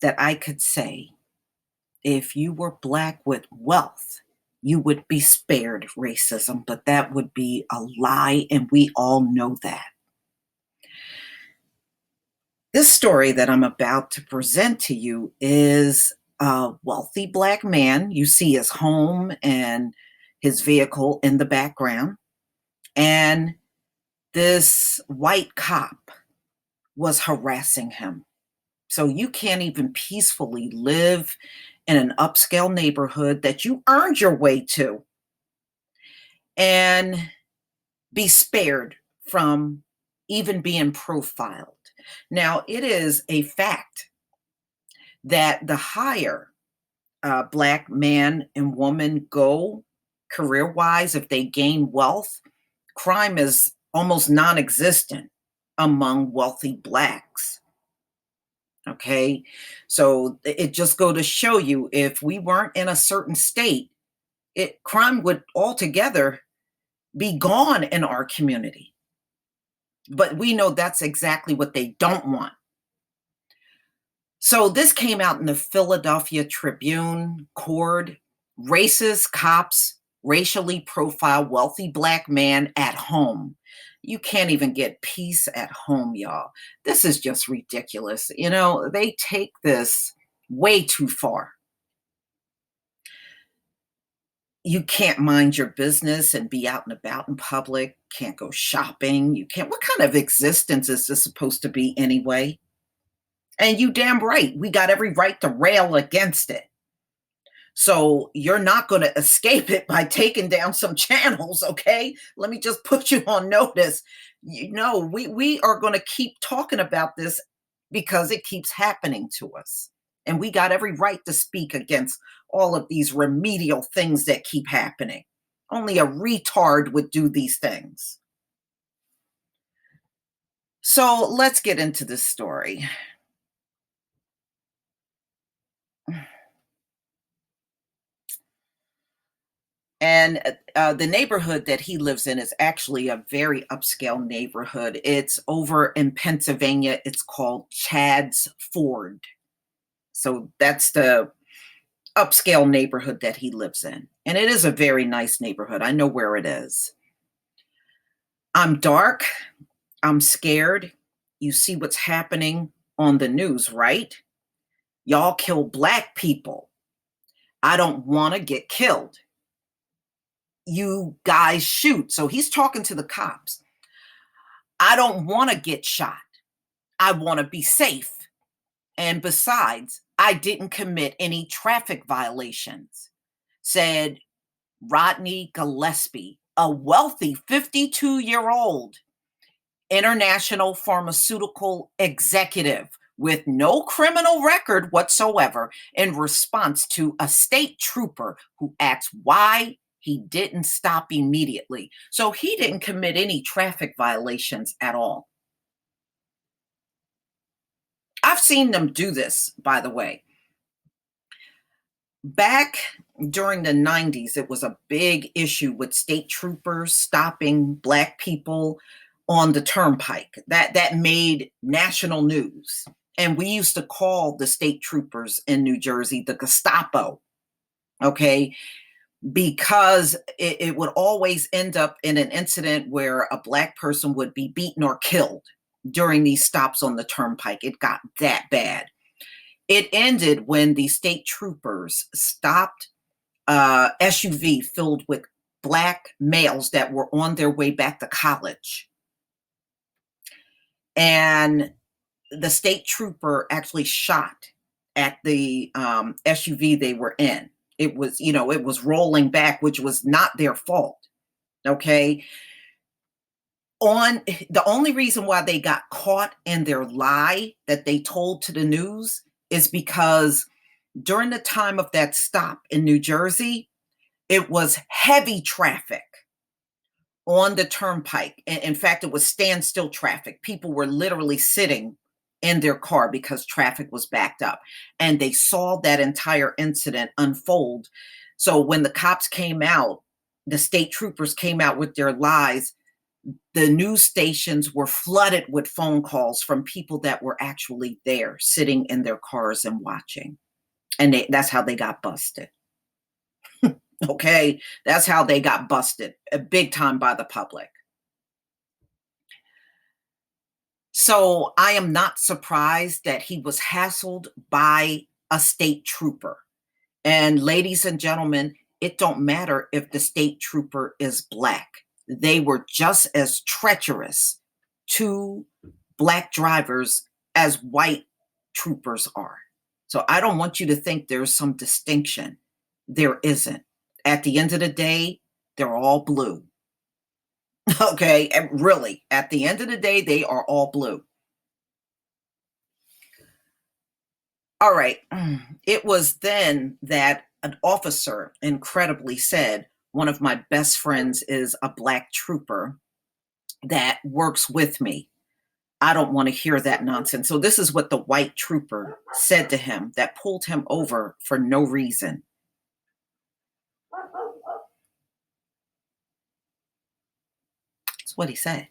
that I could say if you were Black with wealth, you would be spared racism, but that would be a lie, and we all know that. This story that I'm about to present to you is a wealthy Black man. You see his home and his vehicle in the background. And this white cop was harassing him. So you can't even peacefully live in an upscale neighborhood that you earned your way to and be spared from even being profiled. Now, it is a fact that the higher Black man and woman go career wise, if they gain wealth, crime is almost non existent among wealthy Blacks. Okay. So it just go to show you, if we weren't in a certain state, crime would altogether be gone in our community. But we know that's exactly what they don't want. So this came out in the Philadelphia Tribune. Cord, racist cops racially profile wealthy Black man at home. You can't even get peace at home, y'all. This is just ridiculous. They take this way too far. You can't mind your business and be out and about in public, can't go shopping. What kind of existence is this supposed to be anyway? And you damn right, we got every right to rail against it. So you're not going to escape it by taking down some channels, okay? Let me just put you on notice. We are going to keep talking about this because it keeps happening to us. And we got every right to speak against all of these remedial things that keep happening. Only a retard would do these things. So let's get into this story. And the neighborhood that he lives in is actually a very upscale neighborhood. It's over in Pennsylvania. It's called Chadds Ford. So that's the upscale neighborhood that he lives in. And it is a very nice neighborhood. I know where it is. I'm dark. I'm scared. You see what's happening on the news, right? Y'all kill Black people. I don't want to get killed. You guys shoot. So he's talking to the cops. I don't want to get shot. I want to be safe. And besides, I didn't commit any traffic violations, said Rodney Gillespie, a wealthy 52-year-old international pharmaceutical executive with no criminal record whatsoever, in response to a state trooper who asked why he didn't stop immediately. So he didn't commit any traffic violations at all. I've seen them do this, by the way. Back during the 90s, it was a big issue with state troopers stopping Black people on the turnpike. That made national news. And we used to call the state troopers in New Jersey the Gestapo, okay? Because it would always end up in an incident where a Black person would be beaten or killed during these stops on the turnpike. It got that bad. It ended when the state troopers stopped SUV filled with Black males that were on their way back to college. And the state trooper actually shot at the SUV they were in. It was rolling back, which was not their fault. Okay. The only reason why they got caught in their lie that they told to the news is because during the time of that stop in New Jersey, it was heavy traffic on the turnpike. In fact, it was standstill traffic. People were literally sitting in their car because traffic was backed up. And they saw that entire incident unfold. So when the cops came out, the state troopers came out with their lies. The news stations were flooded with phone calls from people that were actually there, sitting in their cars and watching. And that's how they got busted. Okay, that's how they got busted, big time by the public. So I am not surprised that he was hassled by a state trooper. And ladies and gentlemen, it don't matter if the state trooper is black. They were just as treacherous to black drivers as white troopers are. So I don't want you to think there's some distinction. There isn't. At the end of the day, they're all blue. Okay, and really, at the end of the day, they are all blue. All right. It was then that an officer incredibly said, one of my best friends is a black trooper that works with me. I don't want to hear that nonsense. So, this is what the white trooper said to him that pulled him over for no reason. That's what he said.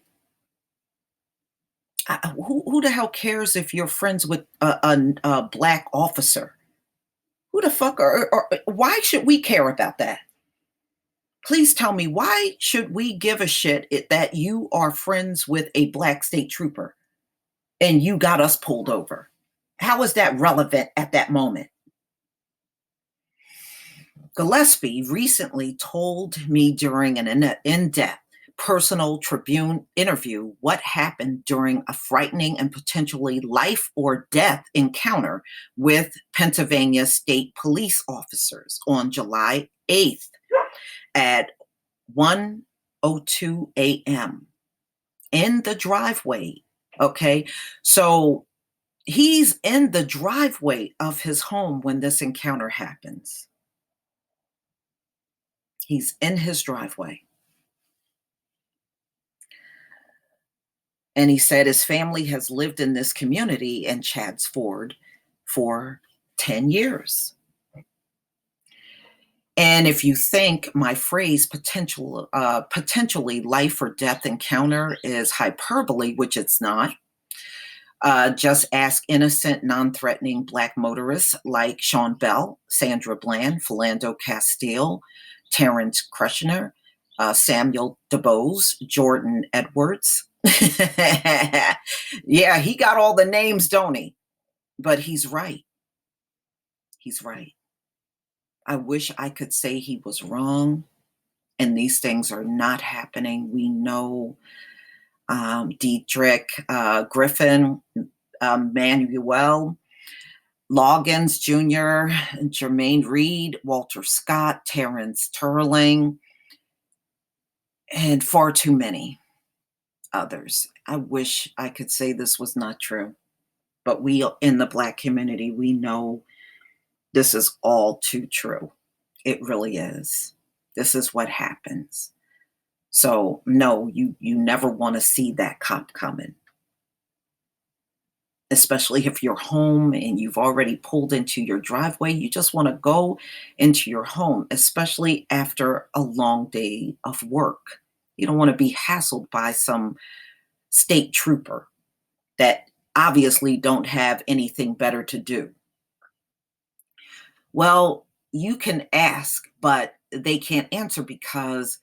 Who the hell cares if you're friends with a black officer? Who the fuck or why should we care about that? Please tell me, why should we give a shit that you are friends with a black state trooper and you got us pulled over? How is that relevant at that moment? Gillespie recently told me during an in-depth personal Tribune interview what happened during a frightening and potentially life or death encounter with Pennsylvania state police officers on July 8th at 1:02 a.m. in the driveway. Okay. So he's in the driveway of his home when this encounter happens. He's in his driveway. And he said his family has lived in this community in Chadds Ford for 10 years. And if you think my phrase potentially life or death encounter is hyperbole, which it's not, just ask innocent, non-threatening black motorists like Sean Bell, Sandra Bland, Philando Castile, Terrence Kreshner, Samuel DeBose, Jordan Edwards. Yeah, he got all the names, don't he? But he's right. He's right. I wish I could say he was wrong and these things are not happening. We know Dietrich Griffin, Manuel Loggins Jr., Jermaine Reed, Walter Scott, Terrence Turling, and far too many others. I wish I could say this was not true, but we in the black community, we know this is all too true. It really is. This is what happens. So no, you never want to see that cop coming, especially if you're home and you've already pulled into your driveway. You just want to go into your home, especially after a long day of work. You don't want to be hassled by some state trooper that obviously don't have anything better to do. Well, you can ask, but they can't answer because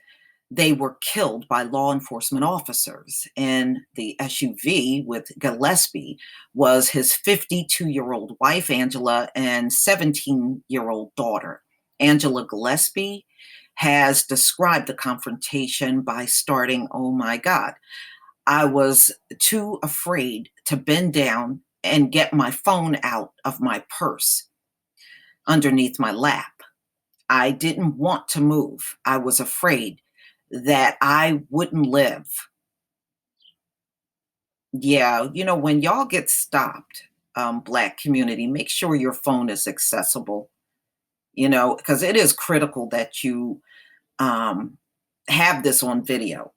they were killed by law enforcement officers. And the SUV with Gillespie was his 52-year-old wife, Angela, and 17-year-old daughter. Angela Gillespie has described the confrontation by starting, "Oh my God, I was too afraid to bend down and get my phone out of my purse underneath my lap. I didn't want to move. I was afraid that I wouldn't live." Yeah, when y'all get stopped, black community, make sure your phone is accessible, because it is critical that you um, have this on video.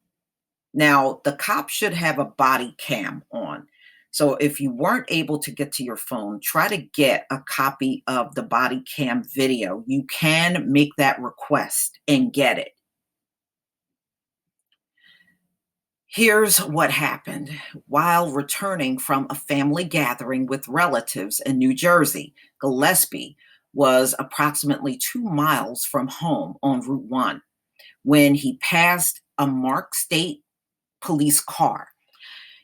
Now, the cop should have a body cam on. So if you weren't able to get to your phone, try to get a copy of the body cam video. You can make that request and get it. Here's what happened. While returning from a family gathering with relatives in New Jersey, Gillespie was approximately 2 miles from home on Route 1 when he passed a marked state police car.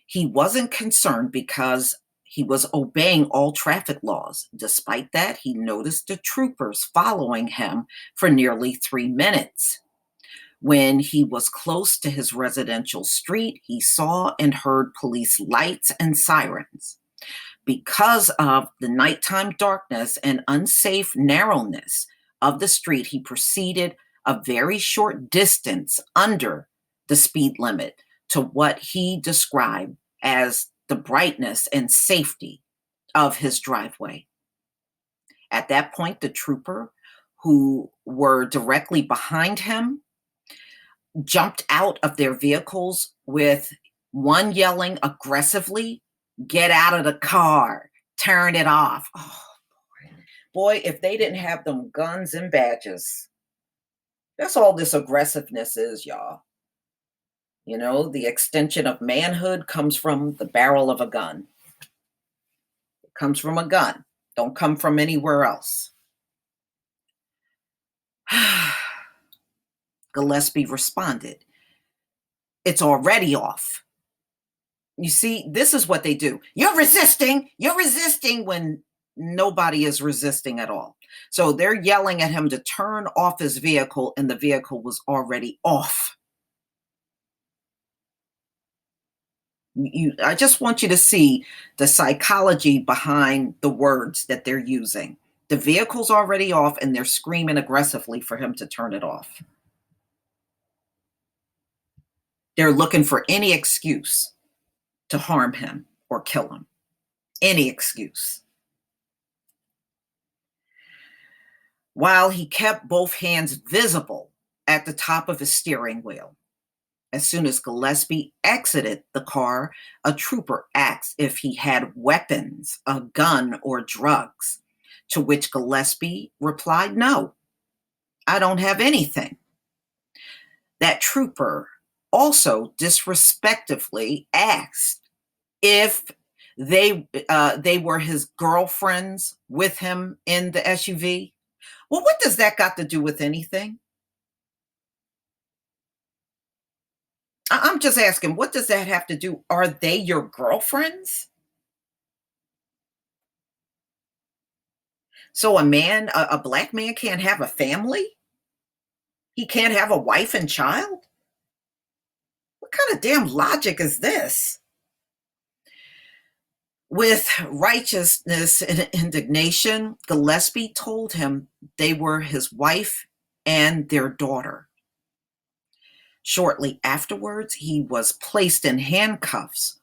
He wasn't concerned because he was obeying all traffic laws. Despite that, he noticed the troopers following him for nearly 3 minutes. When he was close to his residential street, he saw and heard police lights and sirens. Because of the nighttime darkness and unsafe narrowness of the street, he proceeded a very short distance under the speed limit to what he described as the brightness and safety of his driveway. At that point, the trooper who were directly behind him jumped out of their vehicles with one yelling aggressively, "Get out of the car, turn it off." Oh, boy, if they didn't have them guns and badges. That's all this aggressiveness is, y'all. The extension of manhood comes from the barrel of a gun. It comes from a gun. Don't come from anywhere else. Gillespie responded, "It's already off." You see, this is what they do. You're resisting. You're resisting when nobody is resisting at all. So they're yelling at him to turn off his vehicle, and the vehicle was already off. I just want you to see the psychology behind the words that they're using. The vehicle's already off, and they're screaming aggressively for him to turn it off. They're looking for any excuse to harm him or kill him. Any excuse. While he kept both hands visible at the top of his steering wheel. As soon as Gillespie exited the car, a trooper asked if he had weapons, a gun, or drugs, to which Gillespie replied, "No, I don't have anything." That trooper also disrespectfully asked if they were his girlfriends with him in the SUV. Well, what does that got to do with anything? I'm just asking, what does that have to do? Are they your girlfriends? So a black man can't have a family? He can't have a wife and child? What kind of damn logic is this? With righteousness and indignation, Gillespie told him they were his wife and their daughter. Shortly afterwards, he was placed in handcuffs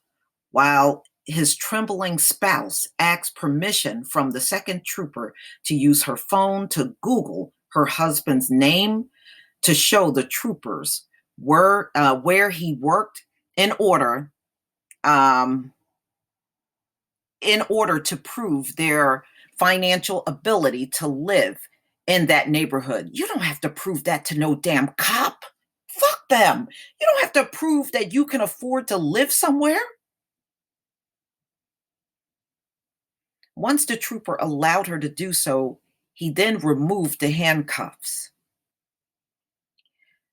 while his trembling spouse asked permission from the second trooper to use her phone to Google her husband's name to show the troopers where he worked in order um, to prove their financial ability to live in that neighborhood. You don't have to prove that to no damn cop. Fuck them. You don't have to prove that you can afford to live somewhere. Once the trooper allowed her to do so, he then removed the handcuffs.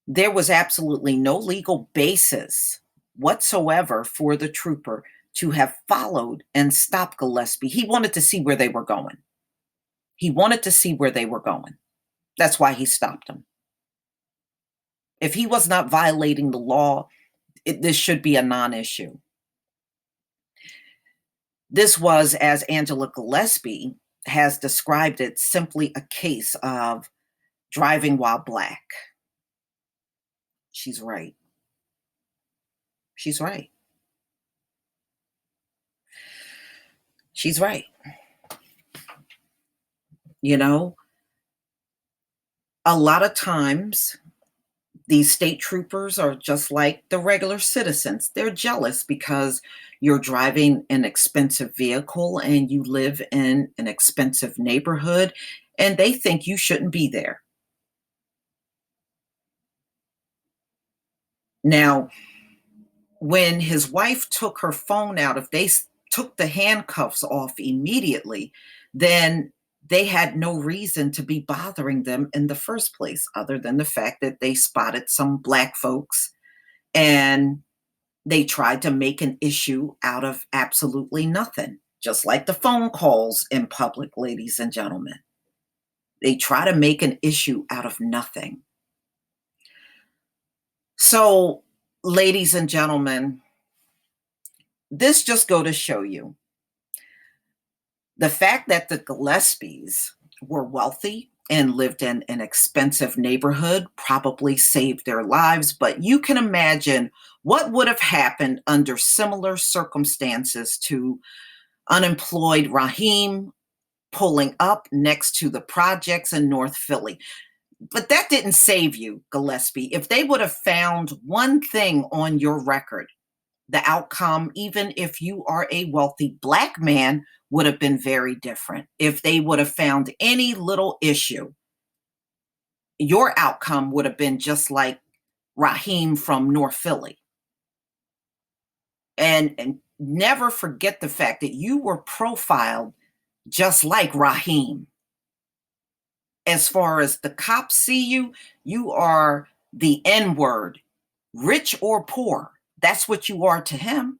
There was absolutely no legal basis whatsoever for the trooper to have followed and stopped Gillespie. He wanted to see where they were going. He wanted to see where they were going. That's why he stopped them. If he was not violating the law, this should be a non issue. This was, as Angela Gillespie has described it, simply a case of driving while black. She's right. She's right. She's right. You know, a lot of times these state troopers are just like the regular citizens. They're jealous because you're driving an expensive vehicle and you live in an expensive neighborhood, and they think you shouldn't be there. Now, When his wife took her phone out, if they took the handcuffs off immediately, then they had no reason to be bothering them in the first place, other than the fact that they spotted some black folks and they tried to make an issue out of absolutely nothing, just like the phone calls in public, ladies and gentlemen. They try to make an issue out of nothing. So, ladies and gentlemen, this just go to show you the fact that the Gillespies were wealthy and lived in an expensive neighborhood probably saved their lives, but you can imagine what would have happened under similar circumstances to unemployed Raheem pulling up next to the projects in North Philly. But that didn't save you, Gillespie. If they would have found one thing on your record, the outcome, even if you are a wealthy black man, would have been very different. If they would have found any little issue, your outcome would have been just like Raheem from North Philly. And never forget the fact that you were profiled just like Raheem. As far as the cops see you, you are the N word, rich or poor. That's what you are to him.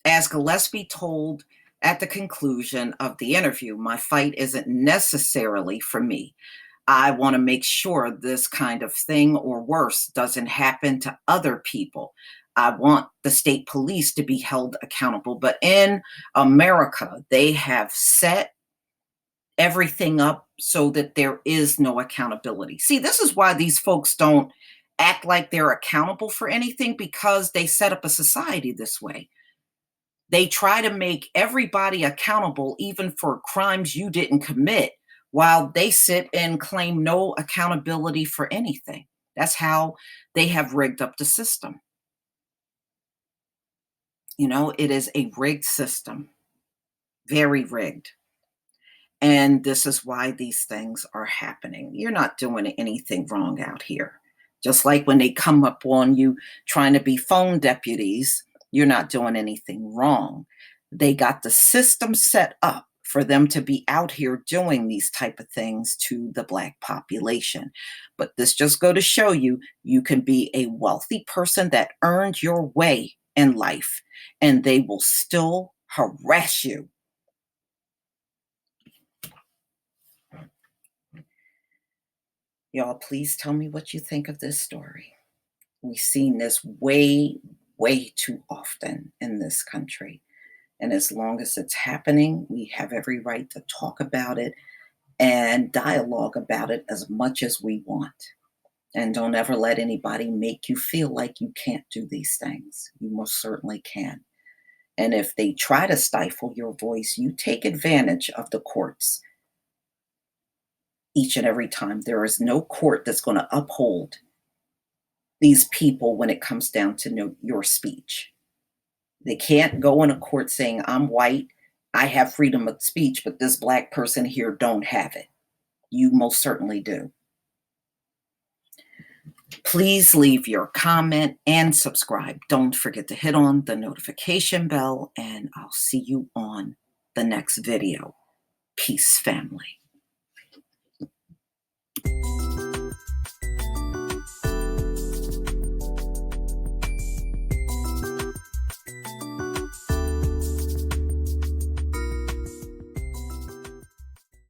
As Gillespie told at the conclusion of the interview, my fight isn't necessarily for me. I want to make sure this kind of thing or worse doesn't happen to other people. I want the state police to be held accountable. But in America, they have set everything up so that there is no accountability. See, this is why these folks don't act like they're accountable for anything, because they set up a society this way. They try to make everybody accountable, even for crimes you didn't commit, while they sit and claim no accountability for anything. That's how they have rigged up the system. You know, it is a rigged system, very rigged. And this is why these things are happening. You're not doing anything wrong out here. Just like when they come up on you trying to be phone deputies, you're not doing anything wrong. They got the system set up for them to be out here doing these type of things to the black population. But this just go to show you, you can be a wealthy person that earned your way in life, and they will still harass you. Y'all, please tell me what you think of this story. We've seen this way, way too often in this country. And as long as it's happening, we have every right to talk about it and dialogue about it as much as we want. And don't ever let anybody make you feel like you can't do these things. You most certainly can. And if they try to stifle your voice, you take advantage of the courts each and every time. There is no court that's going to uphold these people when it comes down to your speech. They can't go in a court saying, I'm white, I have freedom of speech, but this black person here don't have it. You most certainly do. Please leave your comment and subscribe. Don't forget to hit on the notification bell, and I'll see you on the next video. Peace, family.